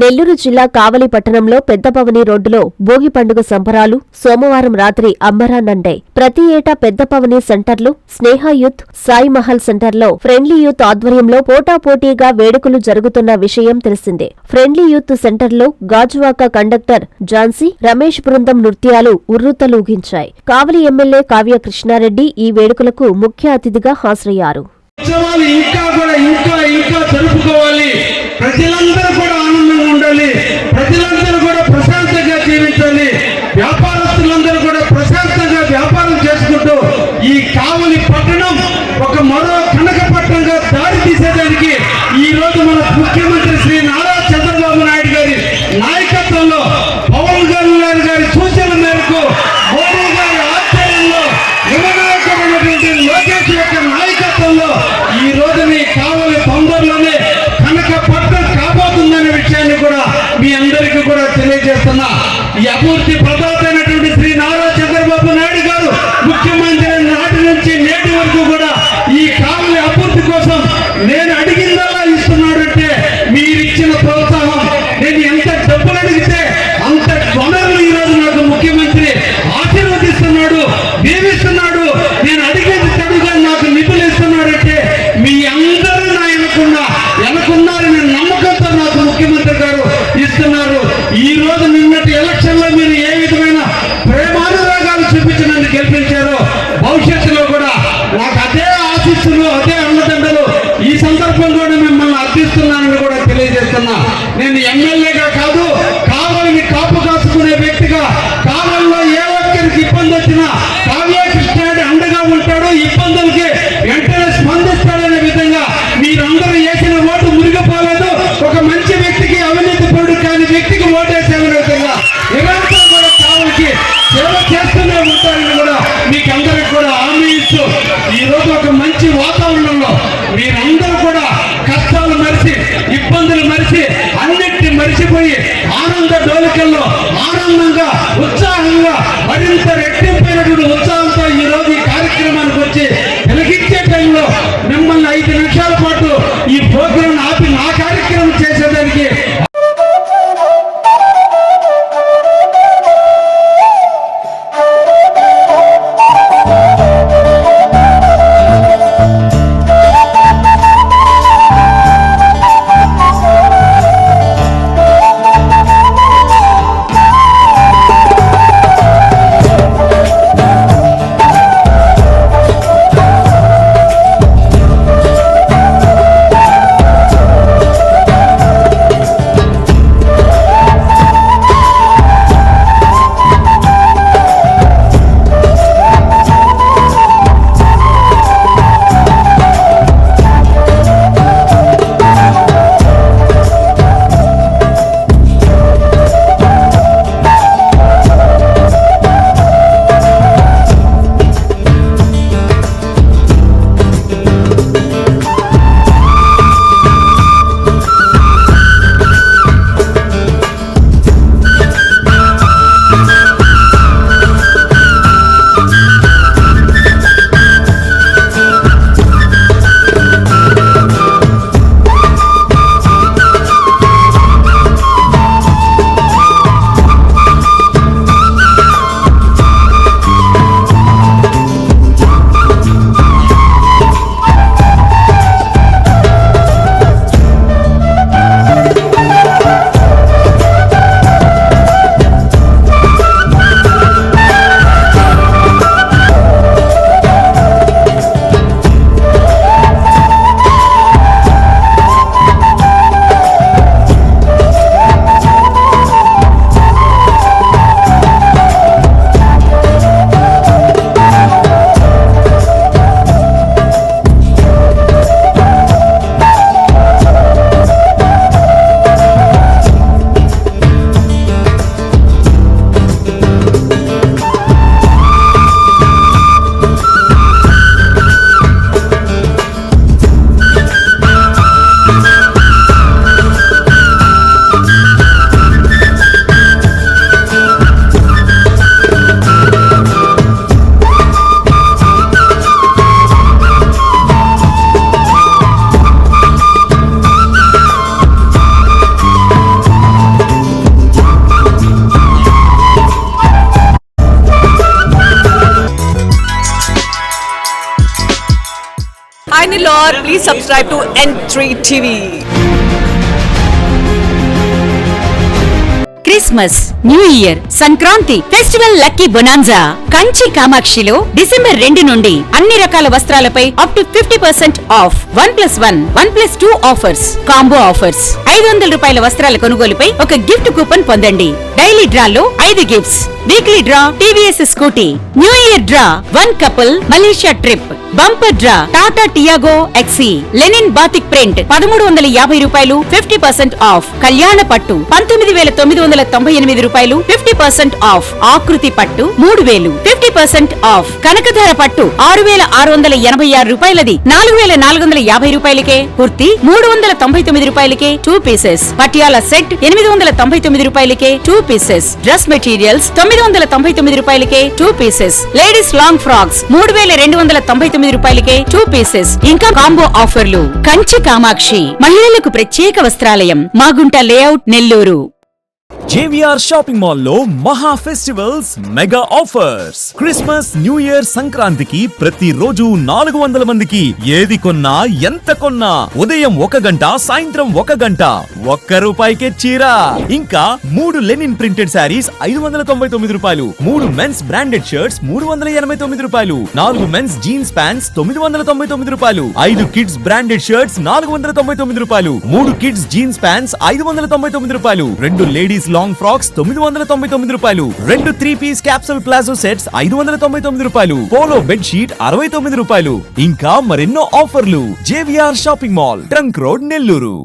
నెల్లూరు జిల్లా కావలి పట్టణంలో పెద్దపవని రోడ్డులో భోగి పండుగ సంబరాలు సోమవారం రాత్రి అంబరాన్నంటాయి. ప్రతి ఏటా పెద్దపవని సెంటర్లు, స్నేహ యూత్, సాయి మహల్ సెంటర్లో ఫ్రెండ్లీ యూత్ ఆధ్వర్యంలో పోటాపోటీగా వేడుకలు జరుగుతున్న విషయం తెలిసిందే. ఫ్రెండ్లీ యూత్ సెంటర్లో గాజువాక కండక్టర్ ఝాన్సీ, రమేష్ బృందం నృత్యాలు ఉర్రూతలూగించాయి. కావలి ఎమ్మెల్యే కావ్య కృష్ణారెడ్డి ఈ వేడుకలకు ముఖ్య అతిథిగా హాజరయ్యారు. ప్రజలందరూ కూడా ఆనందంగా ఉండాలి, ప్రజలందరూ కూడా ప్రశాంతంగా జీవించాలి, వ్యాపారస్తులందరూ కూడా ప్రశాంతంగా వ్యాపారం చేసుకుంటూ ఈ కావలి పట్టణం ఒక మరో కనకపట్నంగా దారి తీసేదానికి ఈ రోజు మన ముఖ్యమంత్రి శ్రీ నారా చంద్రబాబు నాయుడు గారి నాయకత్వంలో, పవన్ కళ్యాణ్ గారి సూచన మేరకు, మోడీ గారి ఆధ్వర్యంలో, యువనాయకుడైనటువంటి లోకేష్ యొక్క నాయకత్వంలో ఈ రోజు మీ కావలి తొందరలోనే కాబోతుందనే విషయాన్ని కూడా మీ అందరికీ కూడా తెలియజేస్తున్నా. ఈ అభివృద్ధి ప్రదాత అయినటువంటి శ్రీ నారా చంద్రబాబు నాయుడు గారు ముఖ్యమంత్రి నాటి నుంచి నేటి వరకు కూడా ఈ కావలి అభివృద్ధి కోసం నేను అడిగిందల్లా ఇస్తున్నాడంటే మీరిచ్చిన ప్రోత్సాహం. నేను ఎంత డబ్బులు అడిగితే అంత వనరులు ఈ రోజు నాకు ముఖ్యమంత్రి ఆశీర్వదిస్తున్నాడు, దీవిస్తున్నాడు. నేను అడిగేది తడుగా నాకు నిధులు ఇస్తున్నాడంటే మీ అందరూ నా వెనకున్నారని నమ్మకంతో నాకు ముఖ్యమంత్రి గారు ఇస్తున్నారు. ఈ రోజు నిన్నటి ఎలక్షన్ లో మీరు ఏ విధమైన ప్రేమానురాగాలు చూపించి నన్ను గెలిపించారో భవిష్యత్తులో కూడా నాకు అదే ఆశిస్తులు, అదే అన్నదండలు ఈ సందర్భంలో మిమ్మల్ని అర్థిస్తున్నానని కూడా తెలియజేస్తున్నా. నేను ఎమ్మెల్యేగా కాదు, కావాలని కాపు కాసుకునే వ్యక్తిగా, కావాలలో ఏ ఒక్కరికి ఇబ్బంది వచ్చినా కావ్య కృష్ణారెడ్డి అండగా ఉంటాడు, ఇబ్బందులకి వెంటనే స్పందిస్తాడనే విధంగా మీరందరూ వేసిన ఓటు మురిగిపోలేదు. ఒక మంచి వ్యక్తికి, అవినీతి పరుడు కాని వ్యక్తికి ఓటేసేదనే విధంగా నిరంతరం కూడా కావలికి సేవ చేస్తూనే ఉంటారని కూడా మీకు అందరికి కూడా హామీ ఇస్తూ ఈ రోజు ఒక మంచి వాతావరణంలో మీరందరూ కూడా కష్టాలు మరిచి, ఇబ్బందులు మరిచి, అన్నిటిని మరిచిపోయి ఆనంద డోలికల్లో ఆనందంగా, ఉత్సాహంగా, మరింత రెట్టింపైనటువంటి ఉత్సాహంతో ఈ రోజు ఈ కార్యక్రమానికి వచ్చి వెలిగించే టైంలో మిమ్మల్ని 5 నిమిషాల పాటు ఈ ప్రోగ్రాం ఆపి నా కార్యక్రమం చేసేదానికి God, please subscribe to N3 TV. Christmas, new year, Sankranti, festival lucky bonanza Kanchi కామాక్షిలో డిసెంబర్ 2 నుండి అన్ని రకాల వస్త్రాలపై up to 50% off 1+1, 1+2 offers, combo offers. 500 రూపాయల వస్త్రాల కొనుగోలుపై ఒక గిఫ్ట్ కూపన్ పొందండి. డైలీ డ్రాలో 5 gifts, weekly draw TVS Scooty, new year draw 1 couple Malaysia trip, bumper draw Tata Tiago XE, linen batik print 1350 రూపాయలు 50% ఆఫ్, కళ్యాణ పట్టు 19,998 రూపాయలు 50% ఆఫ్, ఆకృతి పట్టు 3000 50% ఆఫ్, కనకధార పట్టు 6,686 రూపాయలది 4,450 రూపాయలకే, కుర్తి 399 రూపాయలకే 2 పీసెస్, పటియాలా సెట్ 899 రూపాయలకే 2 పీసెస్, డ్రెస్ మెటీరియల్స్ 999 రూపాయలకే 2 పీసెస్, లేడీస్ లాంగ్ ఫ్రాక్స్ 3,299 రూపాయలకే 2 పీసెస్, ఇంకా కాంబో ఆఫర్లు. కంచి కామాక్షి మహిళలకు ప్రత్యేక వస్త్రాలయం, Magunta layout, Nellore. JVR shopping mall లో మహా festivals mega offers. Christmas, new year, సంక్రాంతికి ప్రతి రోజు 400 మందికి ఏది కొన్నా ఎంత కొన్నా ఉదయం 1 గంట, సాయంత్రం 1 గంట ₹1కే చీర. ఇంకా 3 లెనిన్ ప్రింటెడ్ శారీస్ 599 రూపాయలు, 3 మెన్స్ బ్రాండెడ్ షర్ట్స్ 389 రూపాయలు, 4 మెన్స్ జీన్స్ ప్యాంట్స్ 999 రూపాయలు, 5 కిడ్స్ బ్రాండెడ్ షర్ట్స్ 499 రూపాయలు, 3 కిడ్స్ జీన్స్ ప్యాంట్స్ 599 రూపాయలు, 2 లేడీస్ లాంగ్ ఫ్రాక్స్ 999 రూపాయలు, 2 3 పీస్ క్యాప్సూల్ ప్లాజో సెట్స్ 599 రూపాయలు, పోలో బెడ్ షీట్ 69 రూపాయలు, ఇంకా మరెన్నో ఆఫర్లు. JVR shopping mall, trunk road, Nellore.